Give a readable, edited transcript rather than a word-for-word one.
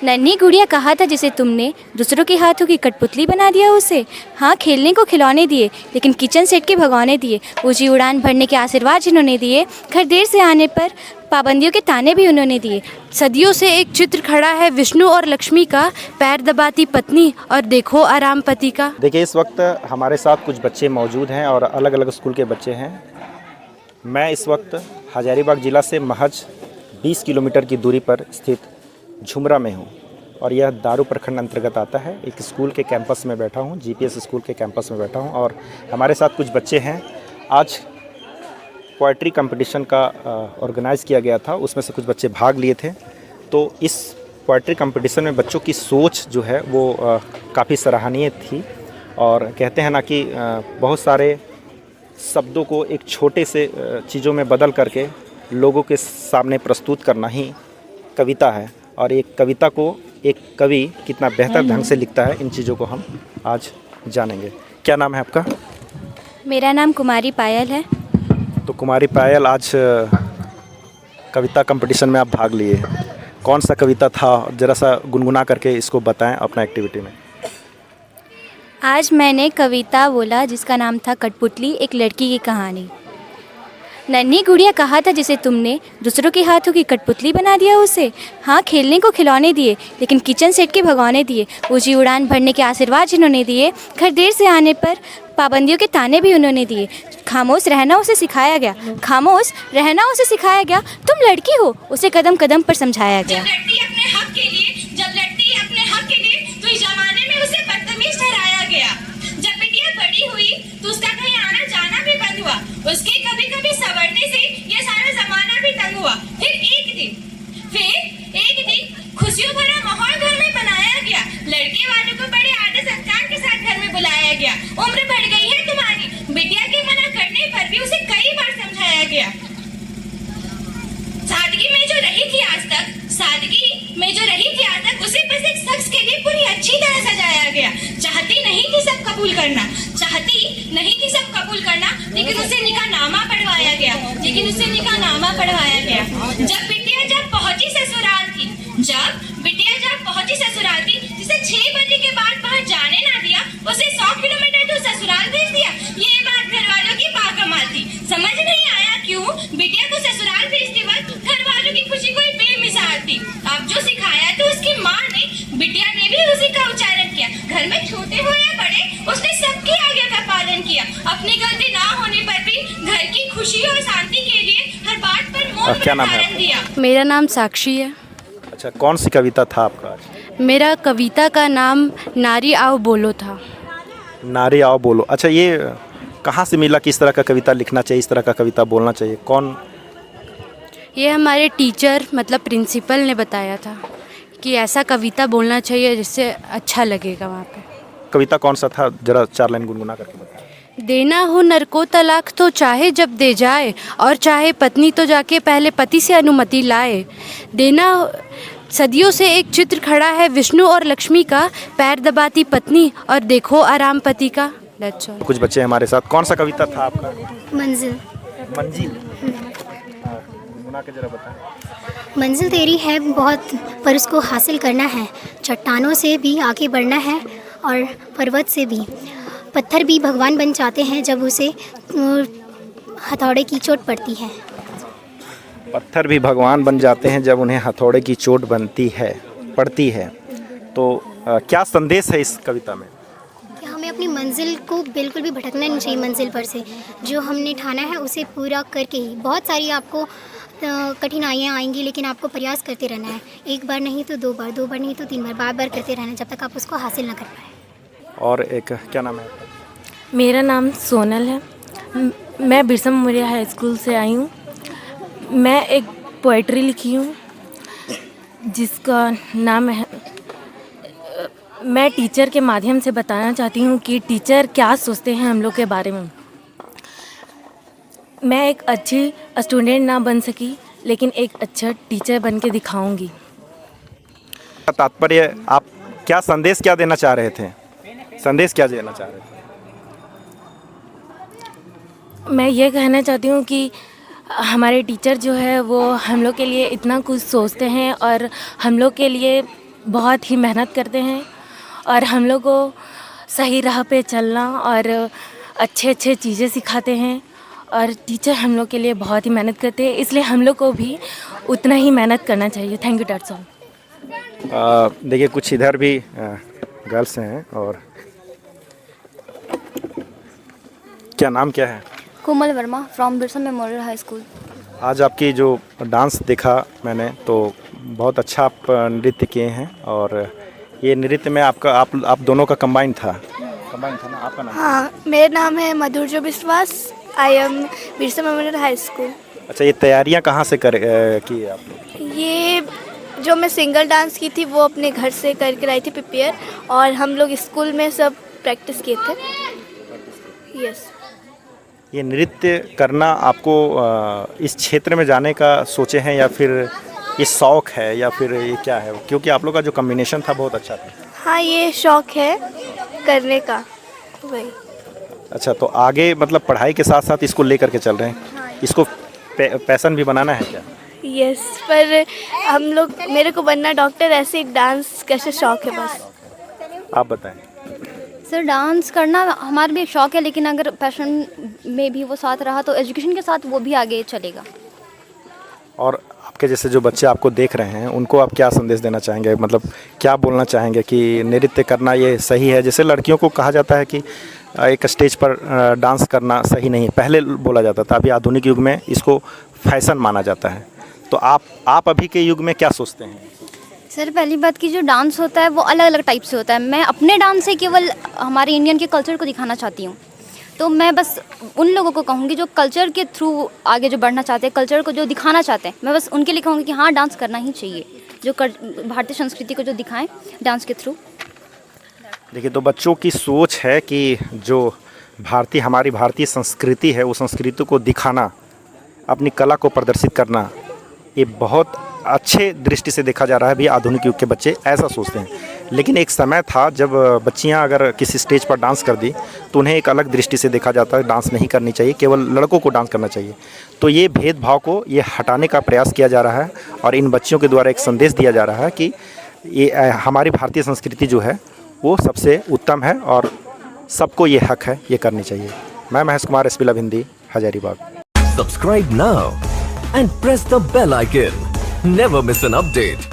नन्ही गुड़िया कहा था जिसे तुमने, दूसरों के हाथों की कठपुतली बना दिया उसे। हाँ, खेलने को खिलौने दिए, लेकिन किचन सेट के भगौने दिए। ऊंची उड़ान भरने के आशीर्वाद जिन्होंने दिए, घर देर से आने पर पाबंदियों के ताने भी उन्होंने दिए। सदियों से एक चित्र खड़ा है विष्णु और लक्ष्मी का, पैर दबाती पत्नी और देखो आराम पति का। देखिए, इस वक्त हमारे साथ कुछ बच्चे मौजूद हैं और अलग अलग स्कूल के बच्चे हैं। मैं इस वक्त हजारीबाग ज़िला से महज 20 किलोमीटर की दूरी पर स्थित झुमरा में हूँ और यह दारू प्रखंड अंतर्गत आता है। एक स्कूल के कैंपस में बैठा हूँ, जीपीएस स्कूल के कैंपस में बैठा हूँ और हमारे साथ कुछ बच्चे हैं। आज पोएट्री कंपटीशन का ऑर्गेनाइज़ किया गया था, उसमें से कुछ बच्चे भाग लिए थे। तो इस पोएट्री कंपटीशन में बच्चों की सोच जो है वो काफ़ी सराहनीय थी और कहते हैं ना कि बहुत सारे शब्दों को एक छोटे से चीज़ों में बदल करके लोगों के सामने प्रस्तुत करना ही कविता है। और एक कविता को एक कवि कितना बेहतर ढंग से लिखता है, इन चीज़ों को हम आज जानेंगे। क्या नाम है आपका? मेरा नाम कुमारी पायल है। तो कुमारी पायल, आज कविता कंपटीशन में आप भाग लिए, कौन सा कविता था? ज़रा सा गुनगुना करके इसको बताएं अपना एक्टिविटी में। आज मैंने कविता बोला जिसका नाम था कठपुतली, एक लड़की की कहानी। नन्ही गुड़िया कहा था जिसे तुमने, दूसरों के हाथों की कठपुतली बना दिया उसे। हाँ, खेलने को खिलौने दिए, लेकिन किचन सेट के भगौने दिए। ऊंची उड़ान भरने के आशीर्वाद जिन्होंने दिए, घर देर से आने पर पाबंदियों के ताने भी उन्होंने दिए। खामोश रहना उसे सिखाया गया, खामोश रहना उसे सिखाया गया। तुम लड़की हो, उसे कदम कदम पर समझाया गया। जब लड़ती अपने हक के लिए तो इस जमाने में उसे बदतमीज ठहराया गया। जब बिटिया बड़ी हुई तो उसका कहीं आना जाना भी बंद हुआ। उसके कभी कभी सवरने से ये सारा जमाना भी तंग हुआ। फिर एक दिन खुशियों भरा माहौल घर में बनाया गया। लड़के वालों को बड़े आदर सत्कार के साथ घर में बुलाया गया। उम्र बढ़ गई है तुम्हारी, बिटिया के मना करने पर भी उसे कई बार समझाया गया। सादगी में जो रही थी आज तक उसे बस एक शख्स के लिए पूरी अच्छी तरह सजाया गया। चाहती नहीं थी सब कबूल करना, लेकिन उसे निकाहनामा पढ़वाया गया। जब बिटिया पहुंची ससुराल थी, जिसे 6 बजे के बाद बाहर जाने ना दिया, उसे 100 किलोमीटर दूर ससुराल भेज दिया। ये बात घर वालों की बाकमाल थी। समझ नहीं आया क्यों बिटिया को ससुराल भेजते वक्त घर वालों की खुशी कोई बेमिसाल थी। अब जो सिखाया तो उसकी माँ ने, बिटिया ने भी उसी का उच्चारण किया। घर में छोटे हो या बड़े, उसने सबकी आज्ञा का पालन किया। अपनी गलती ना होने पर भी घर की खुशी और शांति के लिए हर बात पर मौन धारण दिया। मेरा नाम साक्षी है। अच्छा, कौन सी कविता था आपका आज? मेरा कविता का नाम नारी आओ बोलो था। नारी आओ बोलो। अच्छा, ये कहाँ से मिला कि इस तरह का कविता लिखना चाहिए, इस तरह का कविता बोलना चाहिए? कौन? ये हमारे टीचर मतलब प्रिंसिपल ने बताया था कि ऐसा कविता बोलना चाहिए जिससे अच्छा लगेगा वहाँ पे। कविता कौन सा था? जरा 4 लाइन गुनगुना करके बताएं। देना हो नर को तलाक तो चाहे जब दे जाए, और चाहे पत्नी तो जाके पहले पति से अनुमति लाए। सदियों से एक चित्र खड़ा है विष्णु और लक्ष्मी का, पैर दबाती पत्नी और देखो आराम पति का। कुछ बच्चे हमारे साथ, कौन सा कविता था आपका? मंजिल। गुनगुना के जरा बताएं। मंजिल तेरी है बहुत, पर उसको हासिल करना है। चट्टानों से भी आगे बढ़ना है और पर्वत से भी। पत्थर भी भगवान बन जाते हैं जब उसे हथौड़े की चोट पड़ती है। पत्थर भी भगवान बन जाते हैं जब उन्हें हथौड़े की चोट पड़ती है। तो क्या संदेश है इस कविता में? कि हमें अपनी मंजिल को बिल्कुल भी भटकना नहीं चाहिए। मंजिल पर से जो हमने ठाना है उसे पूरा करके ही, बहुत सारी आपको कठिनाइयाँ आएंगी, लेकिन आपको प्रयास करते रहना है। एक बार नहीं तो 2 बार, 2 बार नहीं तो 3 बार, बार करते रहना जब तक आप उसको हासिल ना कर पाए। और एक, क्या नाम है आपका? मेरा नाम सोनल है। मैं बिरसा मेमोरियल हाई स्कूल से आई हूँ। मैं एक पोएट्री लिखी हूँ जिसका नाम है, मैं टीचर के माध्यम से बताना चाहती हूँ कि टीचर क्या सोचते हैं हम लोग के बारे में। मैं एक अच्छी स्टूडेंट ना बन सकी, लेकिन एक अच्छा टीचर बन के दिखाऊँगी। तात्पर्य, आप क्या संदेश क्या देना चाह रहे थे? मैं ये कहना चाहती हूँ कि हमारे टीचर जो है वो हम लोग के लिए इतना कुछ सोचते हैं और हम लोग के लिए बहुत ही मेहनत करते हैं और हम लोग को सही राह पे चलना और अच्छे अच्छे चीज़ें सिखाते हैं और टीचर हम लोग के लिए बहुत ही मेहनत करते हैं, इसलिए हम लोग को भी उतना ही मेहनत करना चाहिए। Thank you that's all. देखिए कुछ इधर भी गर्ल्स हैं। और क्या नाम क्या है? Komal Verma from Birsa memorial high school. आज आपकी जो डांस देखा मैंने तो बहुत अच्छा आप नृत्य किए हैं। और ये नृत्य में आपका आप दोनों का कंबाइन था ना? आपका नाम? हाँ, मेरा नाम है मधुर्जो विश्वास। I am Birsa memorial high school. अच्छा, ये तैयारियां कहाँ से की आप लोग? ये जो मैं सिंगल डांस की थी वो अपने घर से करके लाई थी प्रिपेयर, और हम लोग स्कूल में सब प्रैक्टिस किए थे। यस। ये नृत्य करना आपको इस क्षेत्र में जाने का सोचे हैं या फिर ये शौक़ है या फिर ये क्या है? क्योंकि आप लोग का जो कॉम्बिनेशन था बहुत अच्छा था। हाँ, ये शौक है करने का, वही। अच्छा, तो आगे मतलब पढ़ाई के साथ साथ इसको लेकर के चल रहे हैं? इसको पैशन भी बनाना है क्या? यस, पर हम लोग, मेरे को बनना डॉक्टर, ऐसे डांस कैसे शौक है बस। आप बताएं। सर, डांस करना हमारा भी एक शौक़ है, लेकिन अगर पैशन में भी वो साथ रहा तो एजुकेशन के साथ वो भी आगे चलेगा। और आपके जैसे जो बच्चे आपको देख रहे हैं उनको आप क्या संदेश देना चाहेंगे? मतलब क्या बोलना चाहेंगे कि नृत्य करना ये सही है? जैसे लड़कियों को कहा जाता है कि एक स्टेज पर डांस करना सही नहीं है, पहले बोला जाता था, अभी आधुनिक युग में इसको फैशन माना जाता है। तो आप अभी के युग में क्या सोचते हैं? सर, पहली बात कि जो डांस होता है वो अलग अलग टाइप से होता है। मैं अपने डांस से केवल हमारे इंडियन के कल्चर को दिखाना चाहती हूँ। तो मैं बस उन लोगों को कहूँगी जो कल्चर के थ्रू आगे जो बढ़ना चाहते हैं, कल्चर को जो दिखाना चाहते हैं, मैं बस उनके लिए कहूँगी कि हाँ, डांस करना ही चाहिए, जो भारतीय संस्कृति को जो दिखाएं डांस के थ्रू। देखिए, तो बच्चों की सोच है कि जो हमारी भारतीय संस्कृति है, वो संस्कृति को दिखाना, अपनी कला को प्रदर्शित करना, ये बहुत अच्छे दृष्टि से देखा जा रहा है। भी आधुनिक युग के बच्चे ऐसा सोचते हैं। लेकिन एक समय था जब बच्चियां अगर किसी स्टेज पर डांस कर दी तो उन्हें एक अलग दृष्टि से देखा जाता है, डांस नहीं करनी चाहिए, केवल लड़कों को डांस करना चाहिए। तो ये भेदभाव को ये हटाने का प्रयास किया जा रहा है और इन बच्चियों के द्वारा एक संदेश दिया जा रहा है कि ये हमारी भारतीय संस्कृति जो है वो सबसे उत्तम है और सबको ये हक है, ये करनी चाहिए। मैं Mahesh Kumar, SP love Hindi, Hazaribagh. Subscribe now and press the bell icon. Never miss an update.